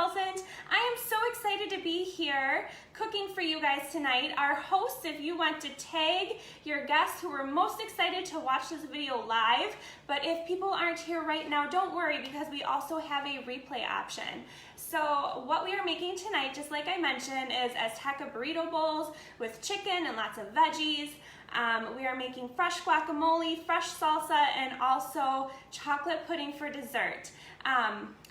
consultant. I am so excited to be here cooking for you guys tonight. Our hosts, if you want to tag your guests who are most excited to watch this video live, but if people aren't here right now, don't worry because we also have a replay option. So what we are making tonight, just like I mentioned, is Azteca burrito bowls with chicken and lots of veggies. We are making fresh guacamole, fresh salsa, and also chocolate pudding for dessert.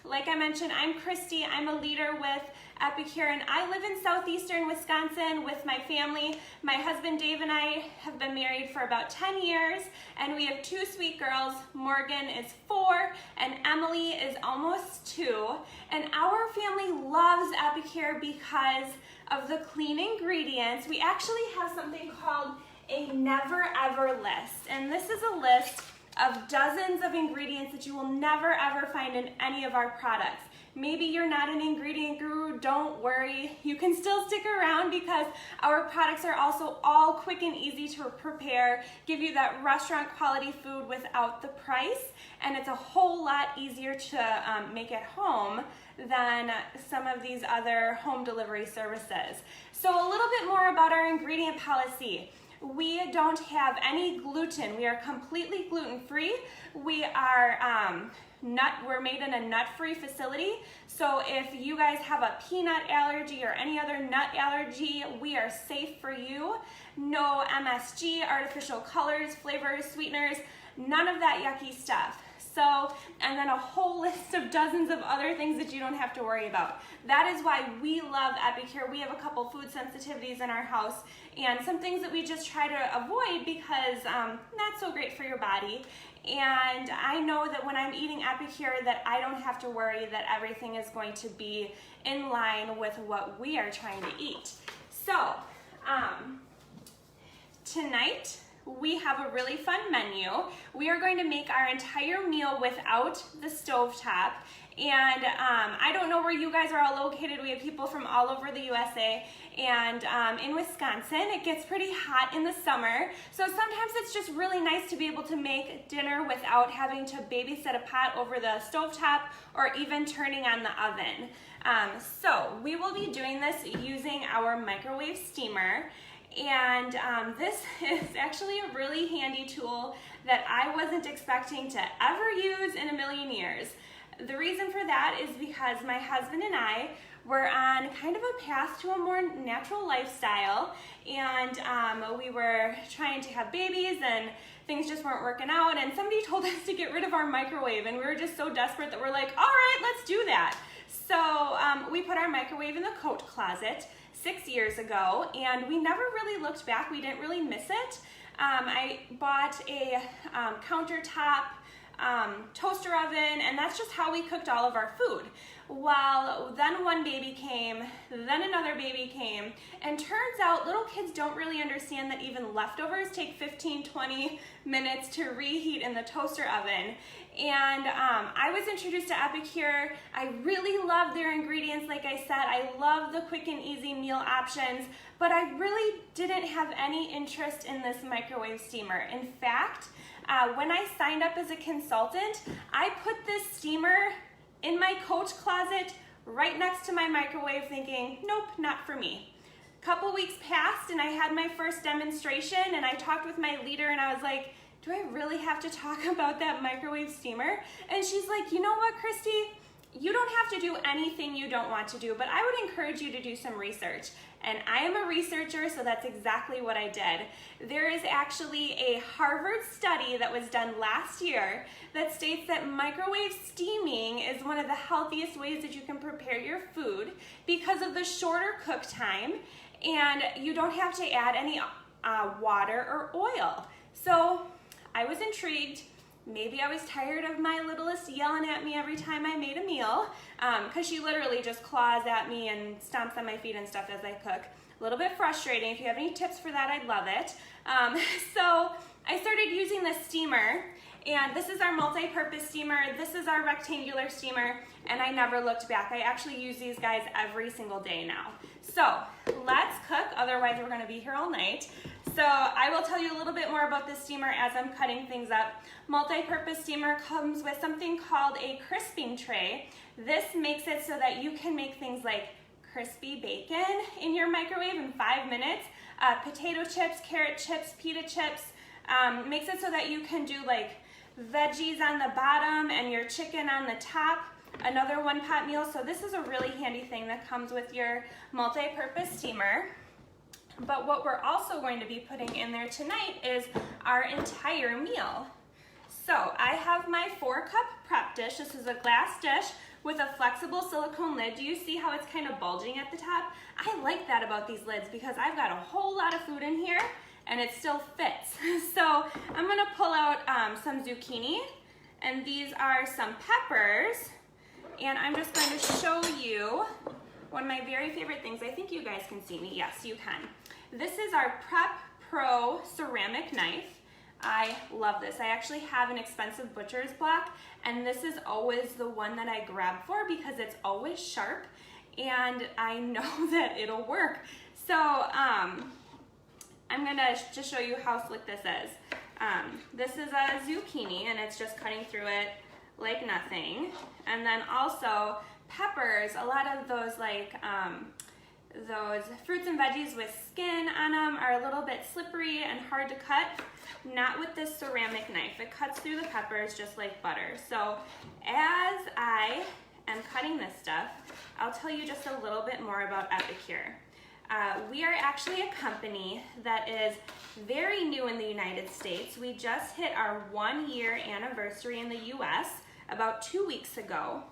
Like I mentioned, I'm Christy. I'm a leader with Epicure, and I live in southeastern Wisconsin with my family. My husband Dave and I have been married for about 10 years, and we have two sweet girls. Morgan is 4, and Emily is almost 2. And our family loves Epicure because of the clean ingredients. We actually have something called a never ever list, and this is a list of dozens of ingredients that you will never ever find in any of our products. Maybe you're not an ingredient guru, don't worry. You can still stick around because our products are also all quick and easy to prepare, give you that restaurant quality food without the price, and it's a whole lot easier to make at home than some of these other home delivery services. So a little bit more about our ingredient policy. We don't have any gluten. We are completely gluten-free. We're made in a nut-free facility. So if you guys have a peanut allergy or any other nut allergy, we are safe for you. No MSG, artificial colors, flavors, sweeteners, none of that yucky stuff. So, and then a whole list of dozens of other things that you don't have to worry about. That is why we love Epicure. We have a couple food sensitivities in our house and some things that we just try to avoid because not so great for your body. And I know that when I'm eating Epicure that I don't have to worry that everything is going to be in line with what we are trying to eat. So, tonight, we have a really fun menu. We are going to make our entire meal without the stovetop. And I don't know where you guys are all located. We have people from all over the USA. And in Wisconsin, it gets pretty hot in the summer. So sometimes it's just really nice to be able to make dinner without having to babysit a pot over the stovetop or even turning on the oven. So we will be doing this using our microwave steamer. And this is actually a really handy tool that I wasn't expecting to ever use in a million years. The reason for that is because my husband and I were on kind of a path to a more natural lifestyle, and we were trying to have babies and things just weren't working out, and somebody told us to get rid of our microwave, and we were just so desperate that we're like, all right, let's do that. So we put our microwave in the coat closet 6 years ago, and we never really looked back. We didn't really miss it. I bought a countertop toaster oven, and that's just how we cooked all of our food. Well, then one baby came, then another baby came, and turns out little kids don't really understand that even leftovers take 15-20 minutes to reheat in the toaster oven. And I was introduced to Epicure. I really love their ingredients. Like I said, I love the quick and easy meal options, but I really didn't have any interest in this microwave steamer. In fact, when I signed up as a consultant, I put this steamer in my coat closet right next to my microwave thinking, nope, not for me. A couple weeks passed and I had my first demonstration, and I talked with my leader and I was like, do I really have to talk about that microwave steamer? And she's like, you know what, Christy? You don't have to do anything you don't want to do, but I would encourage you to do some research. And I am a researcher, so that's exactly what I did. There is actually a Harvard study that was done last year that states that microwave steaming is one of the healthiest ways that you can prepare your food because of the shorter cook time, and you don't have to add any water or oil. So I was intrigued. Maybe I was tired of my littlest yelling at me every time I made a meal, because she literally just claws at me and stomps on my feet and stuff as I cook. A little bit frustrating. If you have any tips for that, I'd love it. So I started using this steamer, and this is our multi-purpose steamer. This is our rectangular steamer, and I never looked back. I actually use these guys every single day now. So let's cook, otherwise we're gonna be here all night. So I will tell you a little bit more about this steamer as I'm cutting things up. Multi-purpose steamer comes with something called a crisping tray. This makes it so that you can make things like crispy bacon in your microwave in 5 minutes, potato chips, carrot chips, pita chips. Makes it so that you can do like veggies on the bottom and your chicken on the top. Another one-pot meal. So this is a really handy thing that comes with your multi-purpose steamer. But what we're also going to be putting in there tonight is our entire meal. So I have my 4-cup prep dish. This is a glass dish with a flexible silicone lid. Do you see how it's kind of bulging at the top? I like that about these lids because I've got a whole lot of food in here and it still fits. So I'm gonna pull out some zucchini, and these are some peppers. And I'm just going to show you one of my very favorite things. I think you guys can see me. Yes, you can. This is our Prep Pro ceramic knife. I love this. I actually have an expensive butcher's block, and this is always the one that I grab for because it's always sharp, and I know that it'll work. So I'm gonna just show you how slick this is. This is a zucchini, and it's just cutting through it like nothing. And then also peppers, a lot of those like those fruits and veggies with skin on them are a little bit slippery and hard to cut. Not with this ceramic knife. It cuts through the peppers just like butter. So as I am cutting this stuff, I'll tell you just a little bit more about Epicure. We are actually a company that is very new in the United States. We just hit our 1-year anniversary in the US about 2 weeks ago,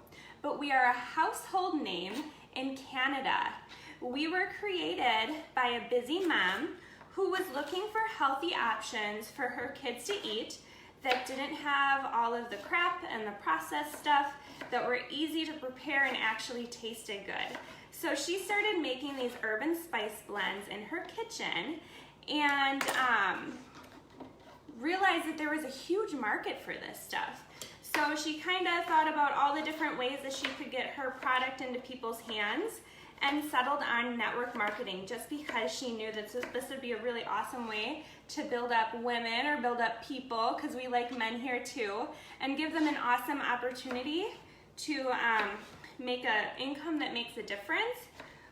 but we are a household name in Canada. We were created by a busy mom who was looking for healthy options for her kids to eat that didn't have all of the crap and the processed stuff, that were easy to prepare and actually tasted good. So she started making these herb and spice blends in her kitchen, and realized that there was a huge market for this stuff. So she kind of thought about all the different ways that she could get her product into people's hands, and settled on network marketing just because she knew that this would be a really awesome way to build up women or build up people, because we like men here too, and give them an awesome opportunity to make an income that makes a difference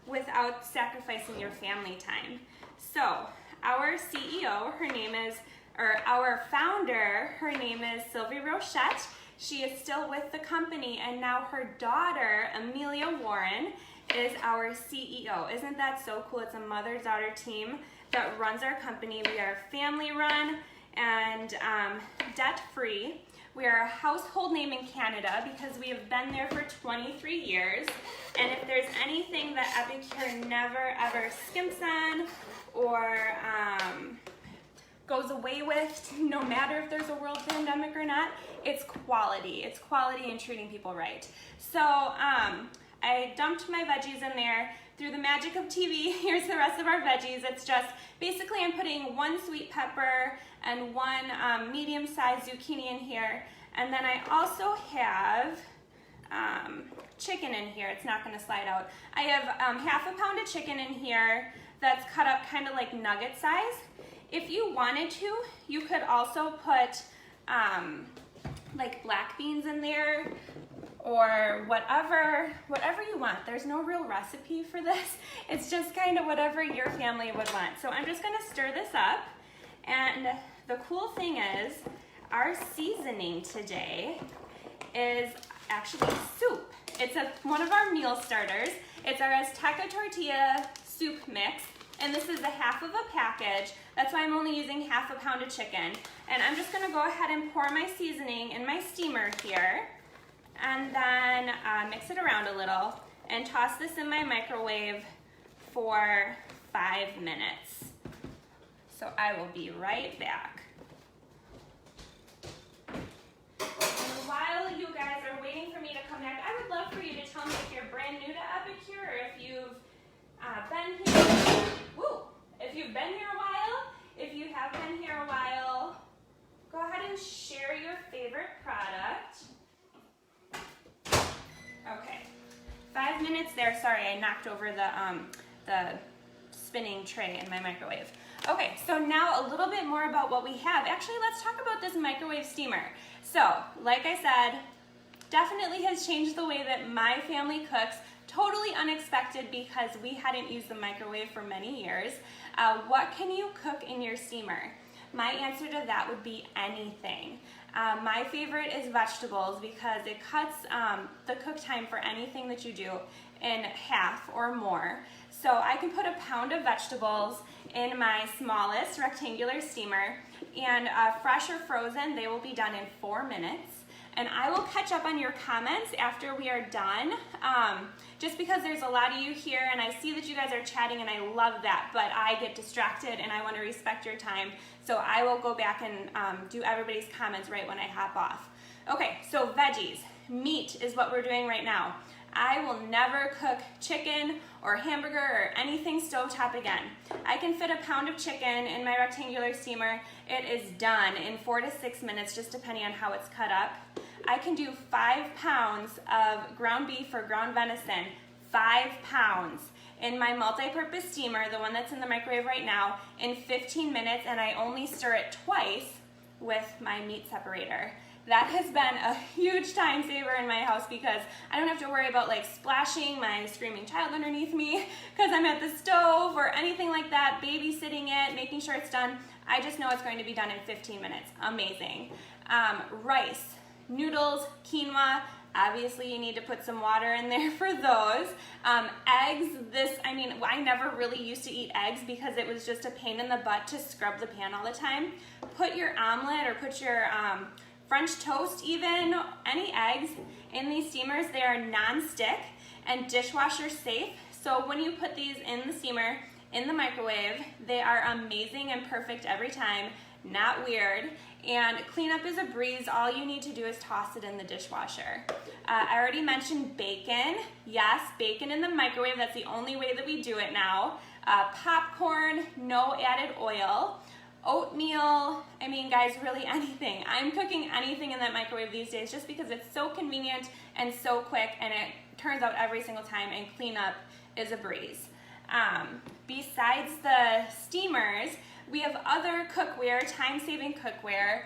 without sacrificing your family time. So our CEO, our founder, her name is Sylvie Rochette. She is still with the company, and now her daughter, Amelia Warren, is our CEO. Isn't that so cool? It's a mother-daughter team that runs our company. We are family-run and debt-free. We are a household name in Canada because we have been there for 23 years. And if there's anything that Epicure never ever skimps on or goes away with, no matter if there's a world pandemic or not, it's quality. It's quality and treating people right. So I dumped my veggies in there. Through the magic of TV, here's the rest of our veggies. It's just, basically I'm putting 1 sweet pepper and 1 medium-sized zucchini in here. And then I also have chicken in here. It's not gonna slide out. I have half a pound of chicken in here that's cut up kind of like nugget size. If you wanted to, you could also put like black beans in there, or whatever you want. There's no real recipe for this. It's just kind of whatever your family would want. So I'm just gonna stir this up. And the cool thing is, our seasoning today is actually soup. It's one of our meal starters. It's our Azteca tortilla soup mix. And this is a half of a package. That's why I'm only using half a pound of chicken. And I'm just gonna go ahead and pour my seasoning in my steamer here, and then mix it around a little and toss this in my microwave for 5 minutes. So I will be right back. And while you guys are waiting for me to come back, I would love for you to tell me if you're brand new to Epicure, or if you've been here. If you've been here a while, if you have been here a while, go ahead and share your favorite product. Okay, 5 minutes there. Sorry, I knocked over the spinning tray in my microwave. Okay, so now a little bit more about what we have. Actually, let's talk about this microwave steamer. So, like I said, definitely has changed the way that my family cooks. Totally unexpected because we hadn't used the microwave for many years. What can you cook in your steamer? My answer to that would be anything. My favorite is vegetables because it cuts the cook time for anything that you do in half or more. So I can put a pound of vegetables in my smallest rectangular steamer, and fresh or frozen, they will be done in 4 minutes. And I will catch up on your comments after we are done, just because there's a lot of you here and I see that you guys are chatting and I love that, but I get distracted and I want to respect your time. So I will go back and do everybody's comments right when I hop off. Okay, so veggies. Meat is what we're doing right now. I will never cook chicken or hamburger or anything stovetop again. I can fit a pound of chicken in my rectangular steamer. It is done in 4 to 6 minutes, just depending on how it's cut up. I can do 5 pounds of ground beef or ground venison, 5 pounds in my multi-purpose steamer, the one that's in the microwave right now, in 15 minutes, and I only stir it twice with my meat separator. That has been a huge time saver in my house because I don't have to worry about like splashing my screaming child underneath me because I'm at the stove or anything like that, babysitting it, making sure it's done. I just know it's going to be done in 15 minutes. Amazing. Rice, noodles, quinoa. Obviously you need to put some water in there for those. Eggs, I never really used to eat eggs because it was just a pain in the butt to scrub the pan all the time. Put your omelet or put your French toast even, any eggs in these steamers. They are non-stick and dishwasher safe. So when you put these in the steamer, in the microwave, they are amazing and perfect every time, not weird. And cleanup is a breeze. All you need to do is toss it in the dishwasher. I already mentioned bacon. Yes, bacon in the microwave. That's the only way that we do it now. Popcorn, no added oil. Oatmeal, guys, really anything. I'm cooking anything in that microwave these days just because it's so convenient and so quick, and it turns out every single time, and cleanup is a breeze. Besides the steamers, we have other cookware, time-saving cookware,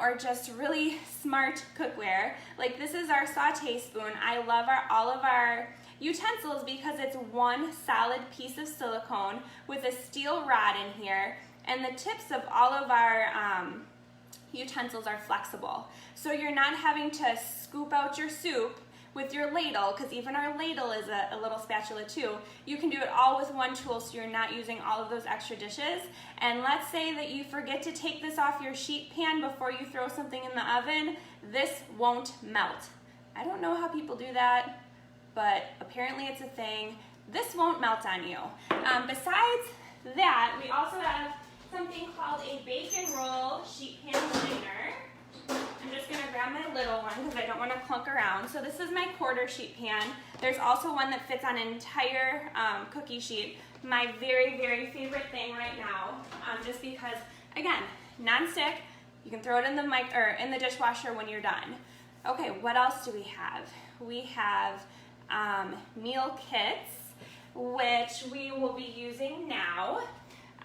or just really smart cookware. Like this is our saute spoon. I love all of our utensils because it's one solid piece of silicone with a steel rod in here. And the tips of all of our utensils are flexible. So you're not having to scoop out your soup with your ladle, because even our ladle is a little spatula too. You can do it all with one tool so you're not using all of those extra dishes. And let's say that you forget to take this off your sheet pan before you throw something in the oven, this won't melt. I don't know how people do that, but apparently it's a thing. This won't melt on you. Besides that, we also have something called a bacon roll sheet pan cleaner. I'm just gonna grab my little one because I don't want to clunk around. So this is my quarter sheet pan. There's also one that fits on an entire cookie sheet. My very, very favorite thing right now, just because, again, non-stick. You can throw it in the dishwasher when you're done. Okay, what else do we have? We have meal kits, which we will be using now.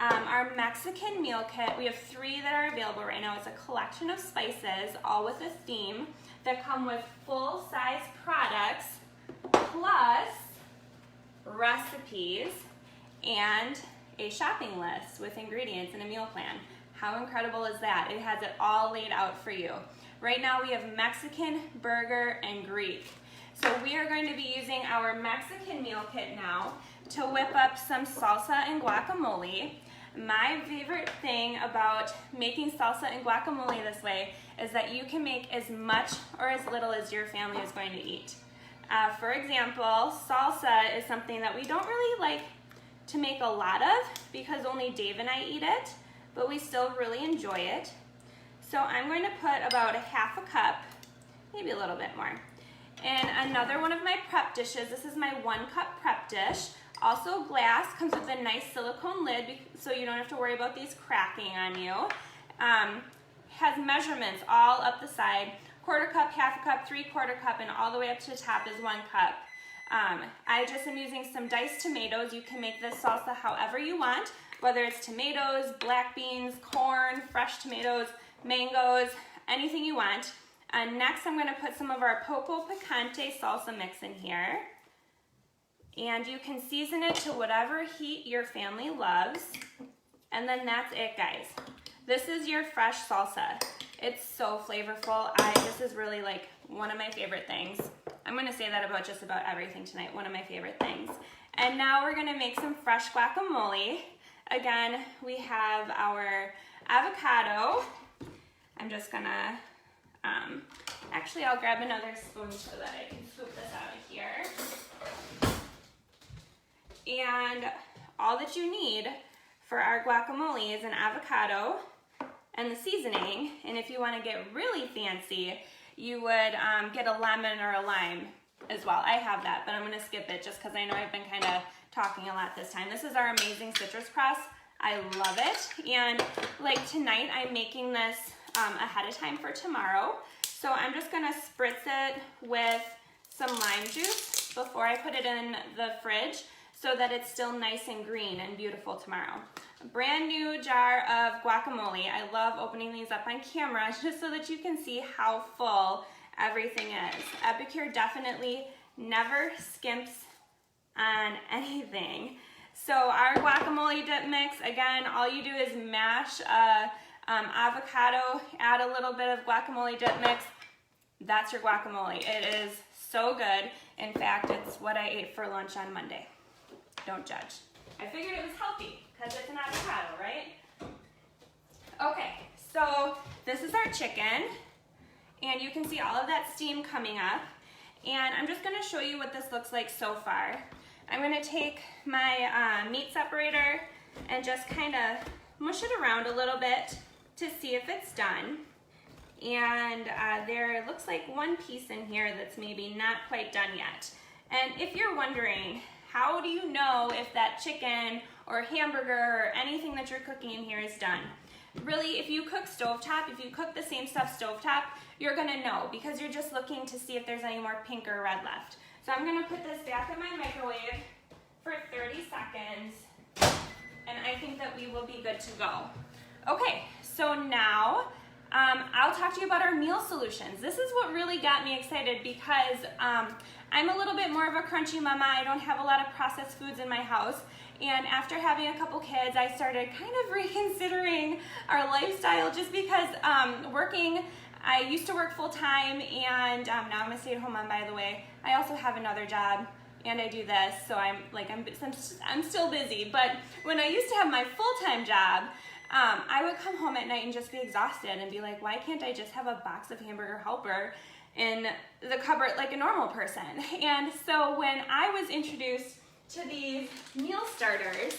Our Mexican meal kit, we have 3 that are available right now. It's a collection of spices, all with a theme, that come with full-size products, plus recipes, and a shopping list with ingredients and a meal plan. How incredible is that? It has it all laid out for you. Right now we have Mexican, burger, and Greek. So we are going to be using our Mexican meal kit now to whip up some salsa and guacamole. My favorite thing about making salsa and guacamole this way is that you can make as much or as little as your family is going to eat. For example, salsa is something that we don't really like to make a lot of because only Dave and I eat it, but we still really enjoy it. So I'm going to put about a half a cup, maybe a little bit more, in another one of my prep dishes. This is my 1 cup prep dish. Also glass, comes with a nice silicone lid so you don't have to worry about these cracking on you. Has measurements all up the side, 1/4 cup, 1/2 cup, 3/4 cup, and all the way up to the top is 1 cup. I just am using some diced tomatoes. You can make this salsa however you want, whether it's tomatoes, black beans, corn, fresh tomatoes, mangoes, anything you want. And next I'm gonna put some of our Poco Picante salsa mix in here. And you can season it to whatever heat your family loves. And then that's it, guys. This is your fresh salsa. It's so flavorful. This is really like one of my favorite things. I'm gonna say that about just about everything tonight, one of my favorite things. And now we're gonna make some fresh guacamole. Again, we have our avocado. I'm just gonna, actually I'll grab another spoon so that I can scoop this out of here. And all that you need for our guacamole is an avocado and the seasoning. And if you want to get really fancy, you would get a lemon or a lime as well. I have that, but I'm going to skip it just because I know I've been kind of talking a lot this time. This is our amazing citrus press. I love it. And like tonight, I'm making this ahead of time for tomorrow. So I'm just going to spritz it with some lime juice before I put it in the fridge, so that it's still nice and green and beautiful tomorrow. A brand new jar of guacamole. I love opening these up on camera just so that you can see how full everything is. Epicure definitely never skimps on anything. So our guacamole dip mix, again, all you do is mash avocado, add a little bit of guacamole dip mix. That's your guacamole. It is so good. In fact, it's what I ate for lunch on Monday. Don't judge. I figured it was healthy because it's an avocado, right? Okay, so this is our chicken, and you can see all of that steam coming up. And I'm just gonna show you what this looks like so far. I'm gonna take my meat separator and just kind of mush it around a little bit to see if it's done. And there looks like one piece in here that's maybe not quite done yet. And if you're wondering, how do you know if that chicken or hamburger or anything that you're cooking in here is done? Really, if you cook stovetop, if you cook the same stuff stovetop, you're gonna know because you're just looking to see if there's any more pink or red left. So I'm gonna put this back in my microwave for 30 seconds, and I think that we will be good to go. Okay, so now I'll talk to you about our meal solutions. This is what really got me excited because I'm a little bit more of a crunchy mama. I don't have a lot of processed foods in my house. And after having a couple kids, I started kind of reconsidering our lifestyle just because I used to work full time, and now I'm a stay-at-home mom, by the way. I also have another job and I do this, so I'm still busy. But when I used to have my full-time job, I would come home at night and just be exhausted and be like, why can't I just have a box of Hamburger Helper in the cupboard like a normal person? And so when I was introduced to these meal starters,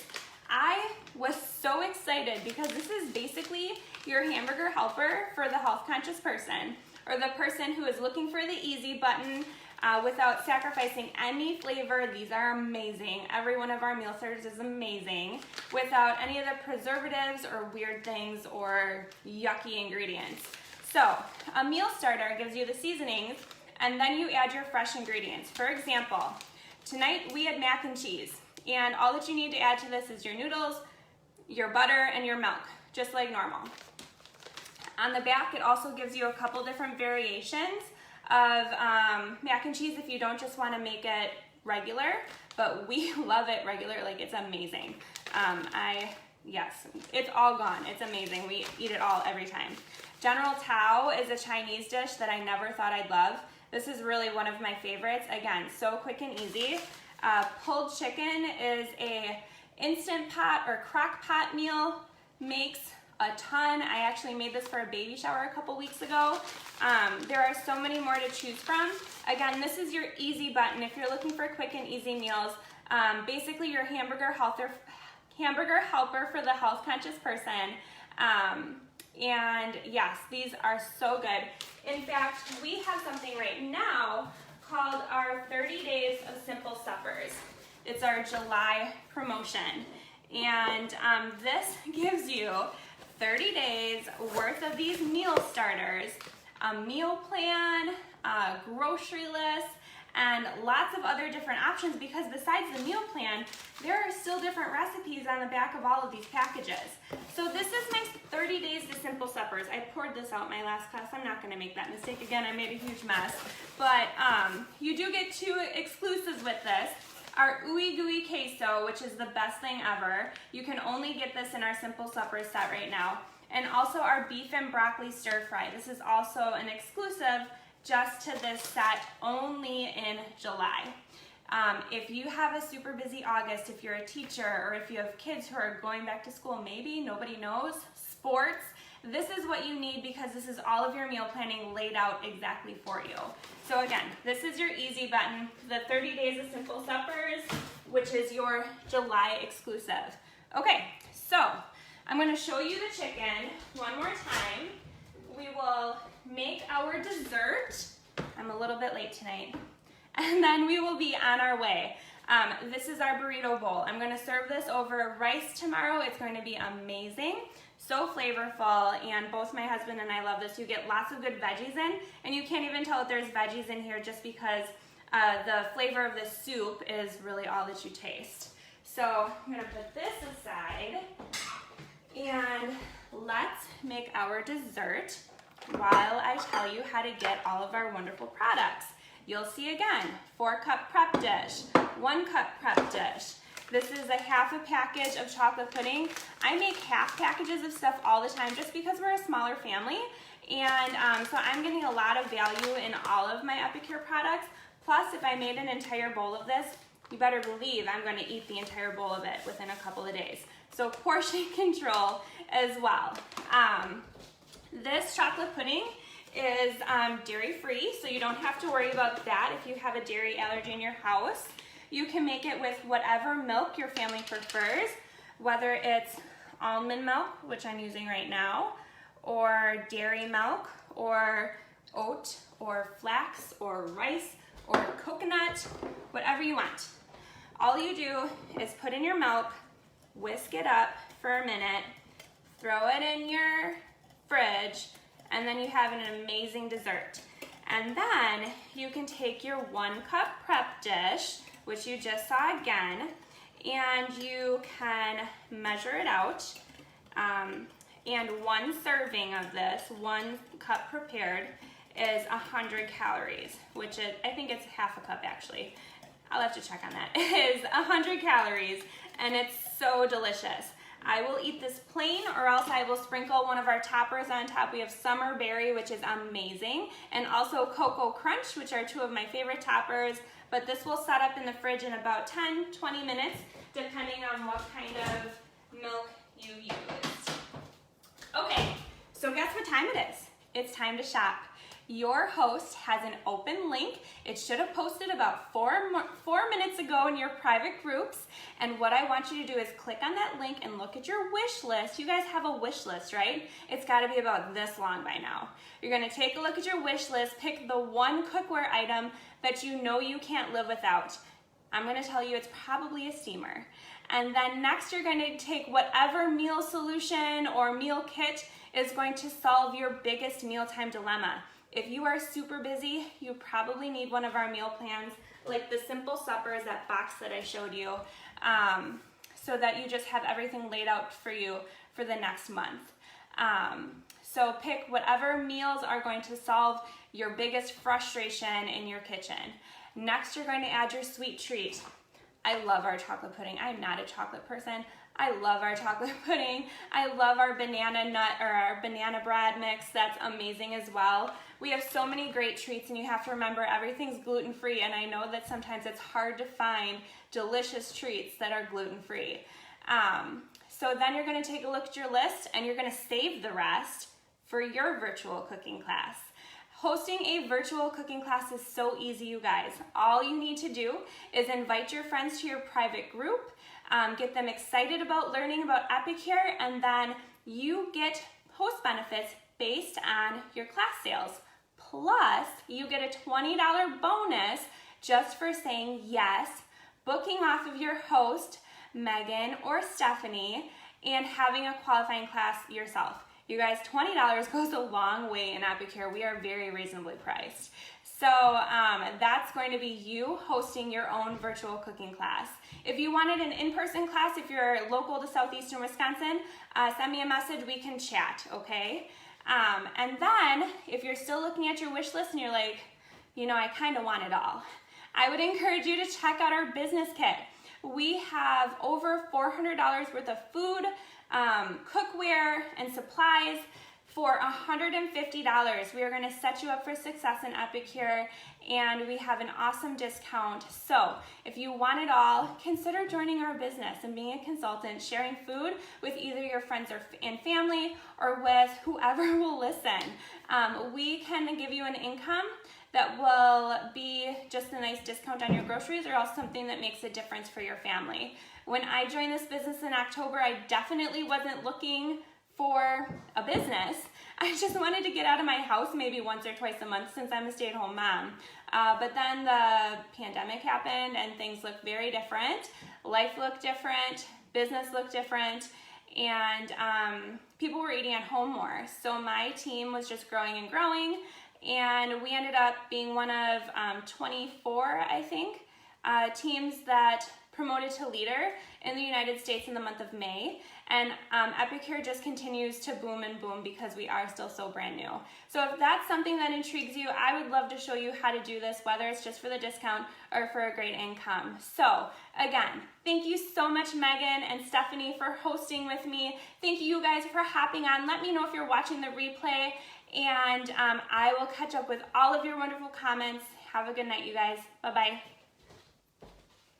I was so excited because this is basically your Hamburger Helper for the health conscious person, or the person who is looking for the easy button without sacrificing any flavor. These are amazing. Every one of our meal starters is amazing without any of the preservatives or weird things or yucky ingredients. So a meal starter gives you the seasonings, and then you add your fresh ingredients. For example, tonight we had mac and cheese, and all that you need to add to this is your noodles, your butter, and your milk, just like normal. On the back, it also gives you a couple different variations of mac and cheese if you don't just want to make it regular, but we love it regular. Like, it's amazing. Yes, it's all gone. It's amazing. We eat it all every time. General Tao is a Chinese dish that I never thought I'd love. This is really one of my favorites. Again, so quick and easy. Pulled chicken is a instant pot or crock pot meal. Makes a ton. I actually made this for a baby shower a couple weeks ago. There are so many more to choose from. Again, this is your easy button if you're looking for quick and easy meals. Basically your hamburger helper for the health conscious person. And yes, these are so good. In fact, we have something right now called our 30 Days of Simple Suppers. It's our July promotion. And this gives you 30 days worth of these meal starters, a meal plan, a grocery list, and lots of other different options, because besides the meal plan, there are still different recipes on the back of all of these packages. So this is my 30 Days to Simple Suppers. I poured this out my last class. I'm not gonna make that mistake again. I made a huge mess. But you do get 2 exclusives with this. Our Ooey Gooey Queso, which is the best thing ever. You can only get this in our Simple Suppers set right now. And also our Beef and Broccoli Stir Fry. This is also an exclusive just to this set, only in July. If you have a super busy August, if you're a teacher, or if you have kids who are going back to school, maybe, nobody knows, sports, this is what you need, because this is all of your meal planning laid out exactly for you. So again, this is your easy button, the 30 Days of Simple Suppers, which is your July exclusive. Okay, so I'm gonna show you the chicken one more time. We will make our dessert. I'm a little bit late tonight. And then we will be on our way. This is our burrito bowl. I'm gonna serve this over rice tomorrow. It's going to be amazing, so flavorful, and both my husband and I love this. You get lots of good veggies in, and you can't even tell that there's veggies in here just because the flavor of the soup is really all that you taste. So I'm gonna put this aside, and let's make our dessert while I tell you how to get all of our wonderful products. You'll see again, 4-cup prep dish, 1-cup prep dish. This is a half a package of chocolate pudding. I make half packages of stuff all the time just because we're a smaller family, and so I'm getting a lot of value in all of my Epicure products. Plus, if I made an entire bowl of this, you better believe I'm going to eat the entire bowl of it within a couple of days. So portion control as well. This chocolate pudding is dairy-free, so you don't have to worry about that if you have a dairy allergy in your house. You can make it with whatever milk your family prefers, whether it's almond milk, which I'm using right now, or dairy milk, or oat, or flax, or rice, or coconut, whatever you want. All you do is put in your milk, whisk it up for a minute, throw it in your fridge, and then you have an amazing dessert. And then you can take your 1-cup prep dish, which you just saw again, and you can measure it out. And 1 serving of this, 1 cup prepared, is 100 calories, which is, I think it's half a cup actually. I'll have to check on that. It is 100 calories, and it's so delicious. I will eat this plain, or else I will sprinkle one of our toppers on top. We have Summer Berry, which is amazing, and also Cocoa Crunch, which are 2 of my favorite toppers, but this will set up in the fridge in about 10-20 minutes, depending on what kind of milk you used. Okay, so guess what time it is? It's time to shop. Your host has an open link. It should have posted about 4 minutes ago in your private groups. And what I want you to do is click on that link and look at your wish list. You guys have a wish list, right? It's got to be about this long by now. You're going to take a look at your wish list, pick the 1 cookware item that you know you can't live without. I'm going to tell you it's probably a steamer. And then next you're going to take whatever meal solution or meal kit is going to solve your biggest mealtime dilemma. If you are super busy, you probably need one of our meal plans, like the Simple Suppers, that box that I showed you, so that you just have everything laid out for you for the next month. So pick whatever meals are going to solve your biggest frustration in your kitchen. Next, you're going to add your sweet treat. I love our chocolate pudding. I'm not a chocolate person. I love our chocolate pudding. I love our banana nut or our banana bread mix. That's amazing as well. We have so many great treats, and you have to remember everything's gluten-free, and I know that sometimes it's hard to find delicious treats that are gluten-free. So then you're going to take a look at your list, and you're going to save the rest for your virtual cooking class. Hosting a virtual cooking class is so easy, you guys. All you need to do is invite your friends to your private group, get them excited about learning about Epicure, and then you get host benefits based on your class sales. Plus, you get a $20 bonus just for saying yes, booking off of your host, Megan or Stephanie, and having a qualifying class yourself. You guys, $20 goes a long way in Epicure. We are very reasonably priced. So that's going to be you hosting your own virtual cooking class. If you wanted an in-person class, if you're local to southeastern Wisconsin, send me a message, we can chat, okay? And then if you're still looking at your wish list and you're like, you know, I kind of want it all, I would encourage you to check out our business kit. We have over $400 worth of food, cookware, and supplies for $150. We are going to set you up for success in Epicure, and we have an awesome discount. So if you want it all, consider joining our business and being a consultant, sharing food with either your friends and family or with whoever will listen. We can give you an income that will be just a nice discount on your groceries, or else something that makes a difference for your family. When I joined this business in October, I definitely wasn't looking for a business. I just wanted to get out of my house maybe once or twice a month since I'm a stay-at-home mom. But then the pandemic happened and things looked very different. Life looked different, business looked different, and people were eating at home more. So my team was just growing and growing, and we ended up being one of 24, I think, teams that promoted to leader in the United States in the month of May. And Epicure just continues to boom and boom because we are still so brand new. So if that's something that intrigues you, I would love to show you how to do this, whether it's just for the discount or for a great income. So again, thank you so much, Megan and Stephanie, for hosting with me. Thank you guys for hopping on. Let me know if you're watching the replay, and I will catch up with all of your wonderful comments. Have a good night, you guys. Bye-bye.